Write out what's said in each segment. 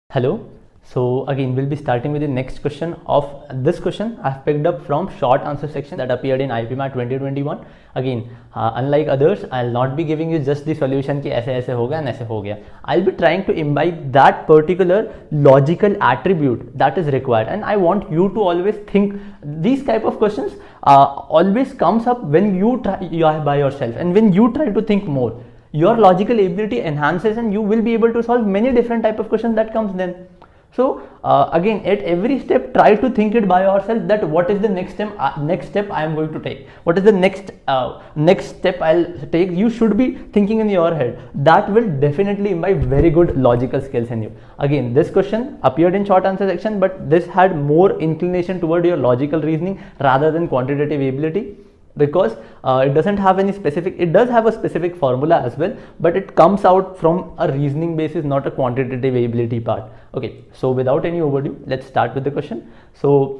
Hello. So again, we'll be starting with the next question. Of this question I've picked up from short answer section that appeared in IPMAT 2021. Again, unlike others, I'll not be giving you just the solution कि ऐसे ऐसे हो गया and ऐसे हो गया. I'll be trying to imbibe that particular logical attribute that is required, and I want you to always think these type of questions always comes up when you are by yourself, and when you try to think more, your logical ability enhances and you will be able to solve many different type of questions that comes then. So again, at every step try to think it by yourself that what is the next step I am going to take, what is the next step I'll take. You should be thinking in your head. That will definitely imbibe very good logical skills in you. Again, this question appeared in short answer section, but this had more inclination toward your logical reasoning rather than quantitative ability, because it doesn't have any specific, it does have a specific formula as well, but it comes out from a reasoning basis, not a quantitative ability part. Okay, so without any overdue, let's start with the question. So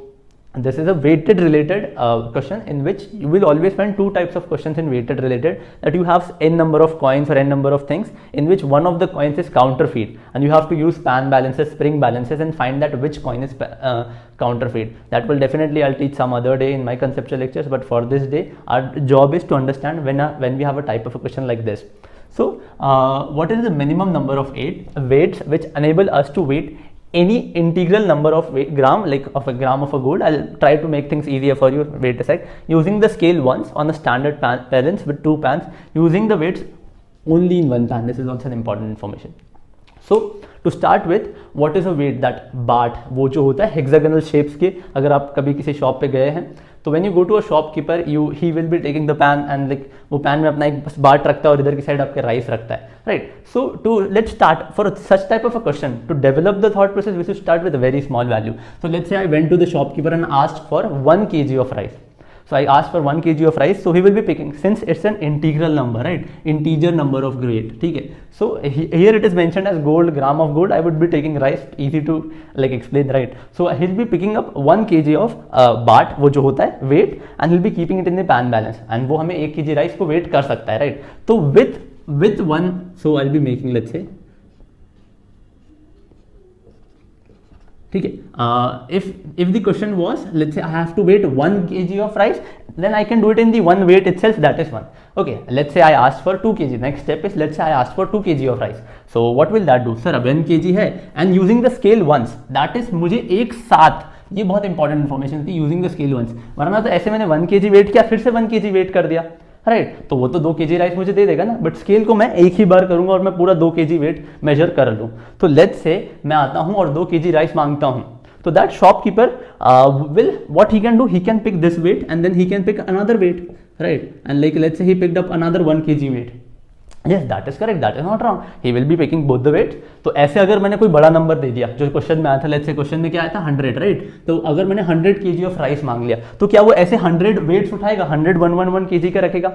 this is a weighted related question, in which you will always find two types of questions in weighted related, that you have n number of coins or n number of things, in which one of the coins is counterfeit, and you have to use span balances, spring balances, and find that which coin is counterfeit. That will definitely I'll teach some other day in my conceptual lectures, but for this day our job is to understand when we have a type of a question like this. So what is the minimum number of weights which enable us to weight any integral number of gram, like of a gram of a gold? I'll try to make things easier for you. Wait a sec. Using the scale once on a standard balance with two pans, using the weights only in one pan. This is also an important information. So to start with, what is a weight? that बाट, वो जो होता है hexagonal shapes के, अगर आप कभी किसी शॉप पे गए हैं तो when you go to a shopkeeper, he will be taking the pan and like वो pan में अपना एक बस बाट रखता है और इधर की साइड आपके राइस रखता है, right? So let's start for such type of a question. To develop the thought process, we should start with a very small value. So let's say I went to the shopkeeper and asked for 1 kg of rice. So I asked for 1 kg of rice, so he will be picking, since it's an integral number, right? Integer number of weight, ठीक है? So here it is mentioned as gold, gram of gold. I would be taking rice, easy to like explain, right? So he'll be picking up 1 kg of बाट, वो जो होता है weight, and he'll be keeping it in the pan balance, and वो हमें 1 kg rice को weight कर सकता है, right? तो with one, so I'll be making, let's say, ठीक है, if the question was, let's say I have to weight 1 kg of rice, then I can do it in the one weight itself, that is 1. Okay, let's say I asked for 2 kg. Next step is, let's say I asked for 2 kg of rice. So what will that do? Sir, अब 1 kg है and using the scale once, that is मुझे एक साथ, ये बहुत important information थी, using the scale once, वरना तो ऐसे मैंने 1 kg वेट किया फिर से 1 kg वेट कर दिया, राइट? तो वो तो 2 kg राइस मुझे दे देगा ना, बट स्केल को मैं एक ही बार करूंगा और मैं पूरा 2 kg वेट मेजर कर लूँ. तो लेट्स से मैं आता हूँ और 2 kg राइस मांगता हूँ, तो that shopkeeper will, what he can do, he can pick this weight and then he can pick another weight, right? And like let's say he picked up another 1 kg weight. Yes, that is correct, that is not wrong. He will be picking both the weights. तो ऐसे अगर मैंने कोई बड़ा number दे दिया, जो question में आया था, लेट्स से क्वेश्चन में क्या आया था 100, राइट? तो अगर मैंने 100 kg ऑफ राइस मांग लिया, तो क्या वो ऐसे 100 वेट्स उठाएगा, 100 kg का रखेगा?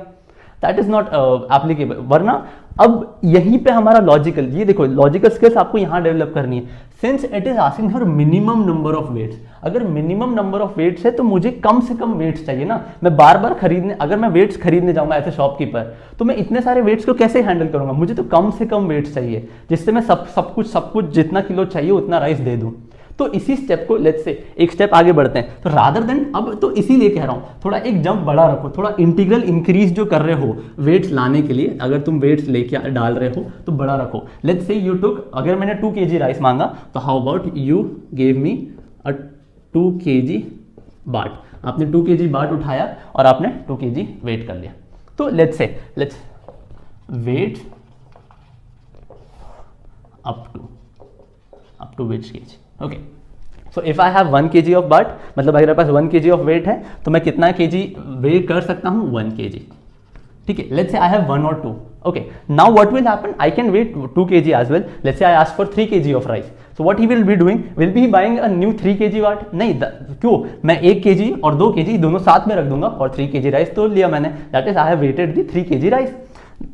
That is not applicable. वरना अब यहीं पे हमारा लॉजिकल, ये देखो लॉजिकल स्किल्स आपको यहाँ डेवलप करनी है. Since it is asking for minimum number of weights, अगर मिनिमम नंबर ऑफ वेट्स है तो मुझे कम से कम वेट्स चाहिए ना. मैं बार बार खरीदने, अगर मैं वेट्स खरीदने जाऊंगा एज ए शॉपकीपर, तो मैं इतने सारे वेट्स को कैसे हैंडल करूंगा? मुझे तो कम से कम वेट्स चाहिए, जिससे मैं सब कुछ जितना किलो चाहिए उतना राइस दे दूं. तो इसी स्टेप को, लेट्स से एक स्टेप आगे बढ़ते हैं, तो रादर देन, अब तो इसीलिए कह रहा हूं थोड़ा एक जंप बड़ा रखो, थोड़ा इंटीग्रल इंक्रीज जो कर रहे हो वेट्स लाने के लिए, अगर तुम वेट्स लेके डाल रहे हो तो बड़ा रखो. लेट्स से यू टुक, अगर मैंने 2 kg राइस मांगा, तो how about you gave me a 2 kg बाट. आपने 2 kg बाट उठाया और आपने 2 kg वेट कर लिया. तो let's weight up to which kg. Okay, so if I have 1 kg of बाट, मतलब अगर मेरे पास 1 kg ऑफ वेट है तो मैं कितना kg वेट कर सकता हूँ? 1 kg. ठीक है, लेट्स से आई हैव 1 और 2. Okay, now what will happen? I can weight 2 kg as well. Let's say I ask for 3 kg of rice. So what he will be doing, will be buying a new 3 kg बाट? नहीं, क्यों? मैं 1 kg और 2 kg दोनों साथ में रख दूंगा और 3 kg राइस तो लिया मैंने, that is I have weighted the 3 kg rice.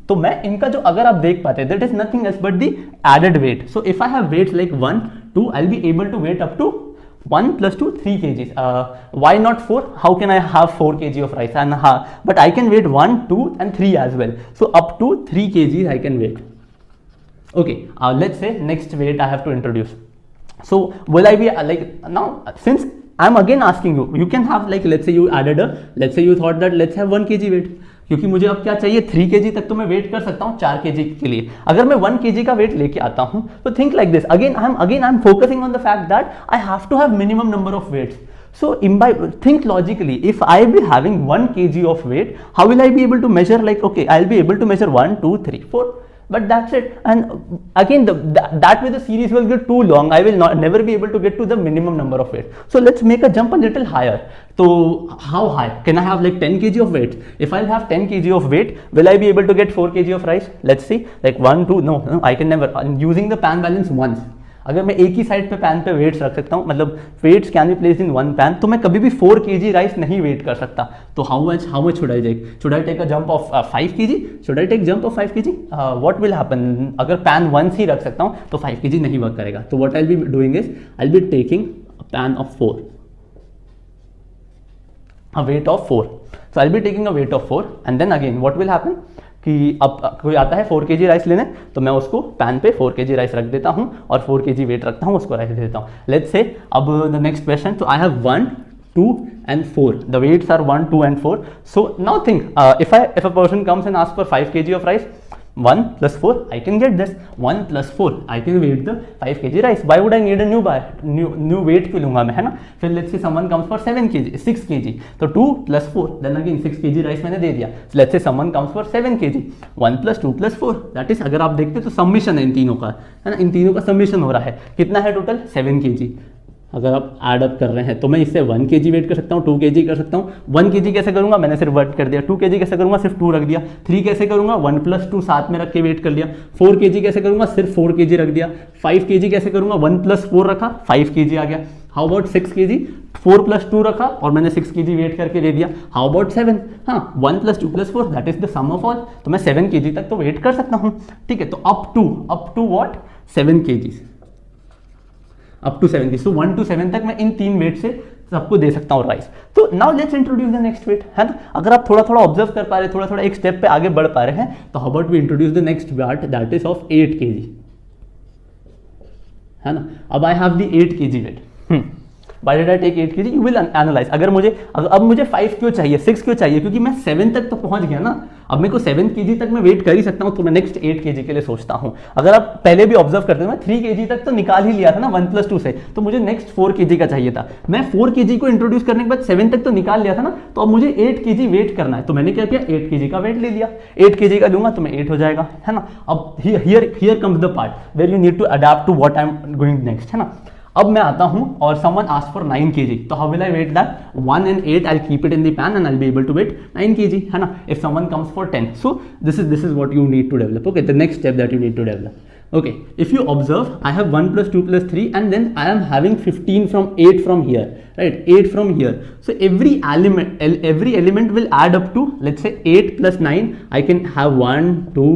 तो मैं इनका जो, अगर आप देख पाते, that is nothing else but the added weight. So if I have weights like 1, 2, I will be able to weight up to 1 plus 2 3 kgs. Why not 4? How can I have 4 kg of rice? And but I can weight 1, 2 and 3 as well. So up to 3 kgs I can weight. Okay, let's say next weight I have to introduce. So will I be like, now since I'm again asking you, you can have like, let's say you added a, let's say you thought that let's have 1 kg weight, क्योंकि मुझे अब क्या चाहिए 3 kg तक तो मैं wait कर सकता हूँ 4 kg के लिए. अगर मैं 1 kg का वेट लेके आता हूँ तो think like this, again I am focusing on the fact that I have to have minimum number of weights. So think logically, if I be having 1 kg of weight, how will I be able to measure, like, okay, I'll be able to measure 1, 2, 3, 4, but that's it. And again, that way the series will get too long. I will never be able to get to the minimum number of weight. So let's make a jump a little higher. So how high? Can I have like 10 kg of weight? If I'll have 10 kg of weight, will I be able to get 4 kg of rice? Let's see, like 1, 2, no, I can never. I'm using the pan balance once. अगर मैं एक ही side पे pan पे weights रख सकता हूँ, मतलब weights can be placed in one pan, तो मैं कभी भी 4 kg राइस नहीं वेट कर सकता. तो how much should I take? Should I take a jump of 5 kg? Should I take jump of 5 kg? What will happen? अगर pan once ही रख सकता हूँ तो 5 kg नहीं वर्क करेगा. तो what I be doing is I be taking a pan of 4, a weight of 4. So I'll be taking a weight of 4 and then again what will happen कि अब कोई आता है 4 kg राइस लेने, तो मैं उसको पैन पे 4 kg राइस रख देता हूँ और 4 kg वेट रखता हूँ, उसको राइस दे देता हूँ. लेट्स से अब द नेक्स्ट क्वेश्चन, तो आई have 1, 2 and 4. The weights are 1, 2 and 4. So now think, if a person comes and asks for 5 kg of rice, 1 plus 4, I can get this. 1 plus 4, I can weight the 5 kg rice. Why would I need a new weight क्यों लूंगा मैं, है ना? फिर let's say someone comes for 7 kg, 6 kg, तो 2 plus 4, then again 6 kg rice मैंने दे दिया. So let's say someone comes for 7 kg, 1 plus 2 plus 4, that is, अगर आप देखते तो सबमिशन है इन तीनों का, है ना? इन तीनों का सबमिशन हो रहा है. कितना है टोटल? 7 kg. अगर आप ऐड अप कर रहे हैं तो मैं इससे 1 kg वेट कर सकता हूँ, 2 kg कर सकता हूँ. 1 kg कैसे करूँगा? मैंने सिर्फ वर्ट कर दिया. 2 kg कैसे करूँगा? सिर्फ 2 रख दिया. 3 कैसे करूँगा? 1 plus 2 साथ में रख के वेट कर लिया. 4 kg कैसे करूँगा? सिर्फ 4 kg रख दिया. 5 kg कैसे करूँगा? 1 plus 4 रखा, 5 kg आ गया. How about 6 kg? 4 plus 2 रखा और मैंने 6 kg वेट करके ले दिया. How about 7? हाँ, 1 plus 2 plus 4, that is the sum of all. तो मैं 7 kg तक तो वेट कर सकता हूँ. ठीक है, तो up to what? 7 kg. Up to 7 kg. सो 1 to 7 तक मैं इन 3 वेट से सबको दे सकता हूँ राइस. तो now let's introduce the next weight, है ना? अगर आप थोड़ा थोड़ा ऑब्जर्व कर पा रहे, थोड़ा थोड़ा एक स्टेप पे आगे बढ़ पा रहे हैं, तो how about we introduce the next weight, that is of 8 kg, है ना? अब I have the 8 kg weight. Why did I take 8 kg? You will analyze. अगर मुझे अब मुझे 5 क्यों चाहिए, 6 क्यों चाहिए? क्योंकि मैं 7 तक तो पहुंच गया ना. अब मेरे को 7 kg तक मैं वेट कर ही सकता हूं, तो मैं नेक्स्ट 8 kg के लिए सोचता हूं. अगर आप पहले भी ऑब्जर्व करते हो, मैं 3 kg तक तो निकाल ही लिया था ना 1 plus 2 से, तो मुझे नेक्स्ट 4 kg का चाहिए था. मैं 4 kg को इंट्रोड्यूस करने के बाद 7 तक तो निकाल लिया था ना, तो अब मुझे 8 kg वेट करना है. तो मैंने क्या किया? 8 kg का वेट ले लिया. 8 kg का लूंगा तो मैं 8 हो जाएगा, है ना? अब here comes the part where you need to adapt to what I am going next, है ना? अब मैं आता हूं और someone asks for 9 kg, तो how will I weight that? 1 and 8 I'll keep it in the pan and I'll be able to weight 9 kg, है ना? If someone comes for 10, so this is what you need to develop. Okay, the next step that you need to develop. Okay, if you observe, I have 1 plus 2 plus 3 and then I am having 15 from 8 from here, right? 8 from here. So every element will add up to, let's say 8 plus 9, I can have 1, 2,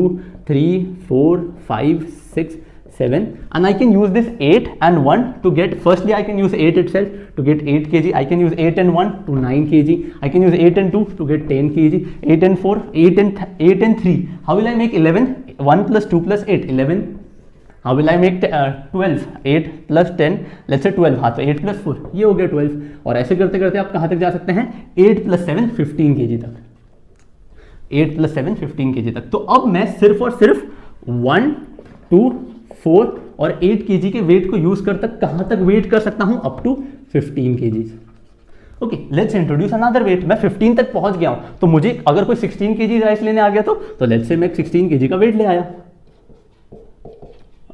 3, 4, 5, 6, 7, and I can use this 8 and 1 to get, firstly I can use 8 itself to get 8 kg, I can use 8 and 1 to 9 kg, I can use 8 and 2 to get 10 kg, 8 and 4, 8 and 3, how will I make 11? 1 plus 2 plus 8, 11. How will I make 12? 8 plus 10, let's say 12, हाँ तो 8 plus 4, ये हो गया 12. और ऐसे करते करते आप कहाँ तक जा सकते हैं? 8 plus 7, 15 kg तक. 8 plus 7, 15 kg तक. तो अब मैं सिर्फ और सिर्फ 1, 2, 4 और 8 kg के वेट को यूज कर तक कहां तक वेट कर सकता हूं? Up to 15 kg. Okay, let's introduce another weight. मैं 15 तक पहुंच गया हूं, तो मुझे अगर कोई 16 kg राइस लेने आ गया तो लेट्स से मैं 16 kg का वेट ले आया.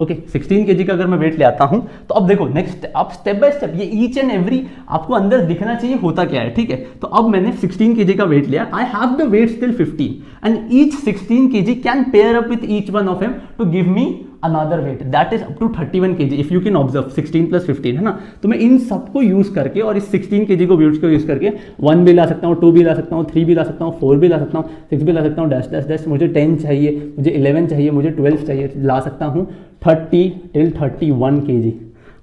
ओके, 16 kg का अगर मैं वेट ले आता हूं, तो अब देखो नेक्स्ट, आप स्टेप बाय स्टेप ये ईच एंड एवरी आपको अंदर दिखना चाहिए होता क्या है. ठीक है, तो अब मैंने 16 kg का वेट लिया. I have the weight still 15 and each 16 kg can pair up with each one of him to give me another weight that is up to 31 kg. if you can observe 16 plus 15, है ना? तो मैं इन सबको use करके और इस 16 kg को weights को यूज करके 1 भी ला सकता हूँ, 2 भी ला सकता हूँ, 3 भी ला सकता हूँ, 4 भी ला सकता हूँ, 6 भी ला सकता हूँ, डैश डैश डैश. मुझे 10 चाहिए, मुझे 11 चाहिए, मुझे 12 चाहिए, ला सकता हूँ 30 till 31 kg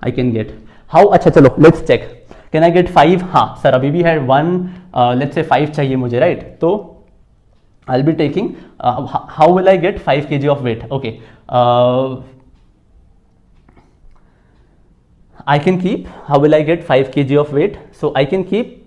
I can get. How, अच्छा चलो let's check, can I get 5? हाँ सर, अभी भी है 1, लेट्स से 5 चाहिए मुझे, राइट? तो I will be taking, how will I get 5 kg of weight? Okay, I can keep, how will I get 5 kg of weight? So I can keep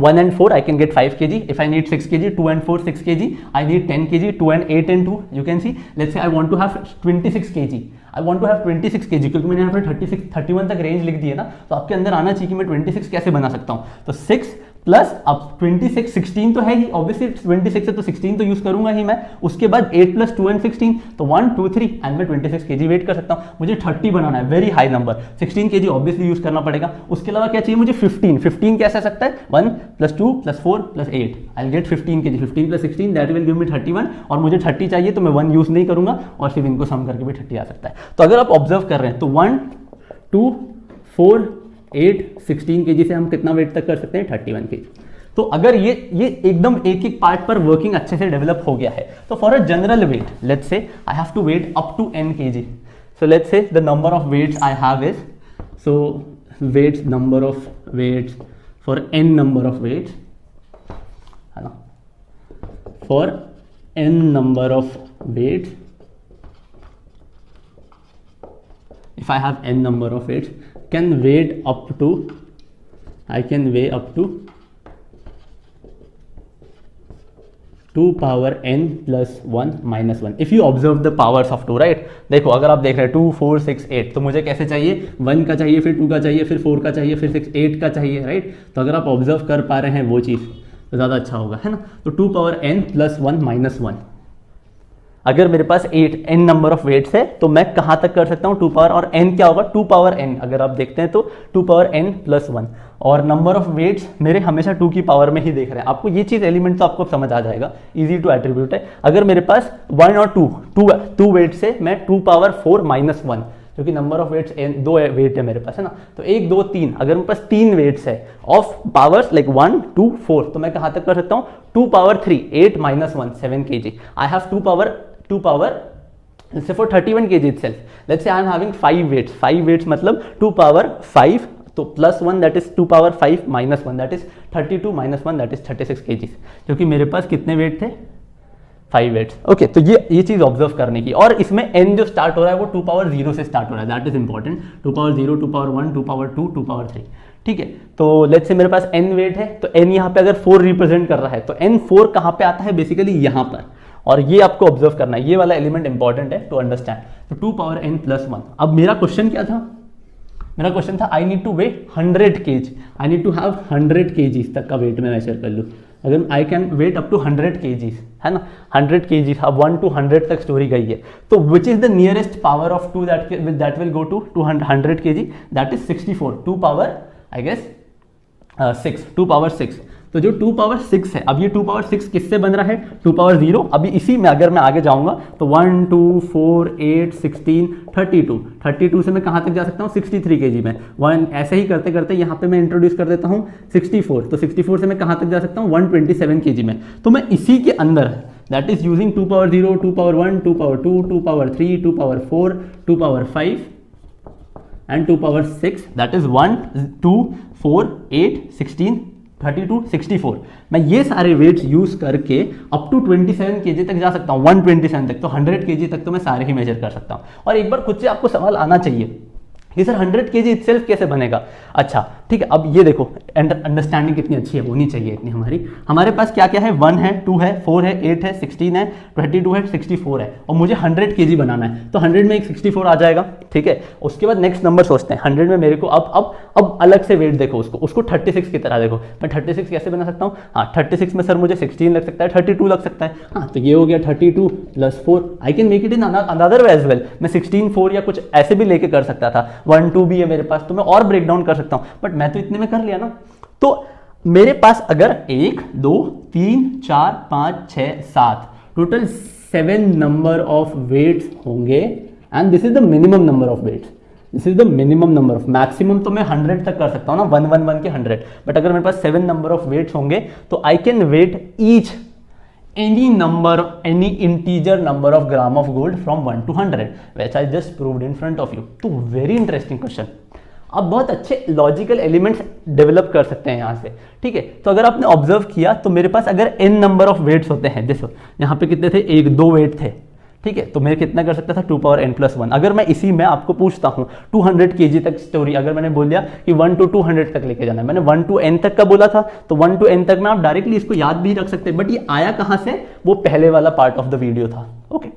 1 and 4, I can get 5 kg. If I need 6 kg, 2 and 4, 6 kg. I need 10 kg, 2 and 8 and 2. You can see, let's say I want to have 26 kg. I want to have 26 kg, क्योंकि मैंने यहाँ पर 31 तक range लिख दी है ना, तो आपके अंदर आना चाहिए कि मैं 26 कैसे बना सकता हूँ। तो 6 प्लस अब 26, 16 तो है ही, ऑब्वियसली 26 है तो 16 तो यूज करूंगा ही मैं, उसके बाद 8 प्लस 2 एंड 16, तो 1 2 3 एंड मैं 26 kg वेट कर सकता हूँ। मुझे 30 बनाना है, very high number, 16 kg obviously use करना पड़ेगा। उसके अलावा क्या चाहिए मुझे? 15 कैसे आ सकता है? 1 plus 2 plus 4 plus 8, I will get 15 kg, 15 plus 16 that will give me 31, और मुझे 30 चाहिए तो मैं 1 यूज नहीं करूंगा और सिर्फ इनको सम करके भी 30 आ सकता है। तो अगर आप ऑब्जर्व कर रहे हैं तो 1 2 4 8 16 kg से हम कितना वेट तक कर सकते हैं? 31 kg। तो अगर ये एकदम एक एक पार्ट पर वर्किंग अच्छे से डेवलप हो गया है, तो for a general weight, let's say I have to weight up to n kg, so let's say the number of weights I have is, so weights, number of weights for n number of weights, है ना, for n number of weights, if I have n number of weights, can weight up to, I can weigh up to 2 power n plus 1 minus 1. If you observe the powers of 2, right? देखो अगर आप देख रहे हैं 2 4 6 8, तो मुझे कैसे चाहिए? 1 का चाहिए, फिर 2 का चाहिए, फिर 4 का चाहिए, फिर 6 8 का चाहिए, राइट? तो अगर आप ऑब्जर्व कर पा रहे हैं वो चीज़ तो ज़्यादा अच्छा होगा, है ना? तो 2 power n plus 1 minus 1, अगर मेरे पास 8 n नंबर ऑफ वेट्स है तो मैं कहाँ तक कर सकता हूँ? 2 पावर, और n क्या होगा? 2 पावर n, अगर आप देखते हैं तो 2 पावर n प्लस 1, और नंबर ऑफ वेट्स मेरे हमेशा 2 की पावर में ही देख रहे हैं। आपको ये चीज़ एलिमेंट तो आपको समझ आ जाएगा, इजी टू एट्रीब्यूट है। अगर मेरे पास 1 और 2 वेट्स है, मैं 2 पावर 4 माइनस 1, क्योंकि नंबर ऑफ वेट्स 2 वेट है मेरे पास, है ना, तो 1 2 3, अगर मेरे पास 3 वेट्स है ऑफ पावर्स लाइक 1 2 4, तो मैं कहाँ तक कर सकता हूँ? 2 power 3 8 minus 1 7 kg। I have 2 power, let's say for 31 kg itself, let's say I am having 5 weights, 5 weights मतलब 2 power 5, तो plus 1 that is 2 power 5 minus 1 that is 32 minus 1 that is 36 kg, क्योंकि मेरे पास कितने वेट थे? 5 weights. Okay, तो ये चीज observe करने की, और इसमें n जो स्टार्ट हो रहा है वो 2 पावर 0 से स्टार्ट हो रहा है, that is important. 2 power 0, 2 power 1, 2 power 2, 2 power 3, ठीक है। तो लेट्स से मेरे पास n वेट है, तो n यहाँ पे अगर 4 रिप्रेजेंट कर रहा है, तो n 4 कहाँ पे आता है? बेसिकली यहाँ पर, और ये आपको ऑब्जर्व करना है, ये वाला एलिमेंट इंपॉर्टेंट है टू अंडरस्टैंड। तो 2 पावर n प्लस 1। अब मेरा क्वेश्चन क्या था? मेरा क्वेश्चन था I need to weigh 100 kg, I need to have 100 kg तक का वेट में मेजर कर लूँ। अगर I can weight up to 100 kg, है ना, 100 kg, अब 1 to 100 तक स्टोरी गई है, तो which is the nearest power of 2 that will go to 100 kg, that is 64, 2 power I guess 6, 2 power 6। तो जो 2 पावर 6 है, अब ये 2 पावर 6 किससे बन रहा है? 2 पावर 0। अभी इसी में अगर मैं आगे जाऊंगा तो 1 2 4 8 16 32 से मैं कहाँ तक जा सकता हूँ? 63 kg में। 1 ऐसे ही करते करते यहाँ पे मैं इंट्रोड्यूस कर देता हूँ 64, तो 64 से मैं कहाँ तक जा सकता हूँ? 127 kg में। तो मैं इसी के अंदर, that is using 2 power 0, 2 power 1, 2 power 2, 2 power 3, 2 power 4, 2 power 5 and 2 power 6, that is 1 2 4 8 16 32 64। मैं ये सारे वेट्स यूज करके अप टू 27 kg तक जा सकता हूँ, 127 तक, तो 100 kg तक तो मैं सारे ही मेजर कर सकता हूँ। और एक बार खुद से आपको सवाल आना चाहिए कि सर 100 kg इटसेल्फ कैसे बनेगा? अच्छा ठीक है, अब ये देखो अंडरस्टैंडिंग कितनी अच्छी है, होनी चाहिए इतनी हमारे पास क्या क्या है? 1 है, 2 है, 4 है, 8 है, 16 है, 22 है, 64 है, और मुझे 100 kg बनाना है, तो 100 में एक 64 आ जाएगा, ठीक है। उसके बाद नेक्स्ट नंबर सोचते हैं, 100 में मेरे को अब अलग से वेट देखो, उसको 36 की तरह देखो। मैं 36 कैसे बना सकता हूँ? हाँ, 36 में सर मुझे 16 लग सकता है, 32 लग सकता है, हाँ, तो ये हो गया 32 plus 4। I can make it in another way as well, मैं 16 4 या कुछ ऐसे भी लेके कर सकता था, 1 2 भी है मेरे पास, तो मैं और ब्रेक डाउन कर सकता हूँ, बट मैं तो इतने में कर लिया ना। तो मेरे पास अगर 1 2 3 4 5 6 7 टोटल 7 नंबर ऑफ वेट्स होंगे, and this is the minimum number of weights, this is the minimum number of, maximum तो मैं 100 तक कर सकता हूँ ना, 1 1 1 के 100, बट अगर मेरे पास 7 नंबर ऑफ वेट्स होंगे तो I can weight each any integer number of gram of gold from 1 to 100, which I just proved in front of you. तो very interesting question, आप बहुत अच्छे लॉजिकल एलिमेंट्स डेवलप कर सकते हैं यहाँ से, ठीक है। तो अगर आपने ऑब्जर्व किया तो मेरे पास अगर n नंबर ऑफ वेट्स होते हैं, जैसे यहाँ पे कितने थे, 1-2 वेट थे, ठीक है, तो मैं कितना कर सकता था 2n+1। अगर मैं इसी में आपको पूछता हूँ 200 kg तक स्टोरी, अगर मैंने बोल दिया कि 1 to 200 तक लेके जाना है, मैंने 1 to n तक का बोला था, तो 1 to n तक में आप डायरेक्टली इसको याद भी रख सकते हैं, बट ये आया कहाँ से, वो पहले वाला पार्ट ऑफ द वीडियो था। Okay,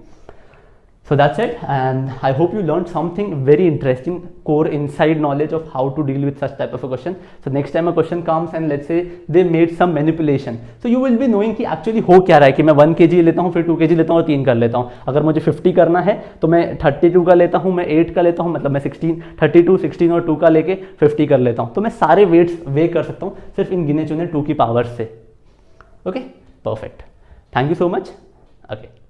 so that's it, and I hope you learned something very interesting, core inside knowledge of how to deal with such type of a question. So next time a question comes and let's say they made some manipulation, so you will be knowing कि actually हो क्या रहा है, कि मैं 1 kg लेता हूँ, फिर 2 kg लेता हूँ और 3 कर लेता हूँ। अगर मुझे 50 करना है तो मैं 32 का लेता हूँ, मैं 8 का लेता हूँ, मतलब मैं 32, 16 और 2 का लेके 50 कर लेता हूँ। तो मैं सारे वेट्स वे कर सकता हूँ सिर्फ इन गिने चुने 2 की पावर से। Okay, perfect, thank you so much. Okay.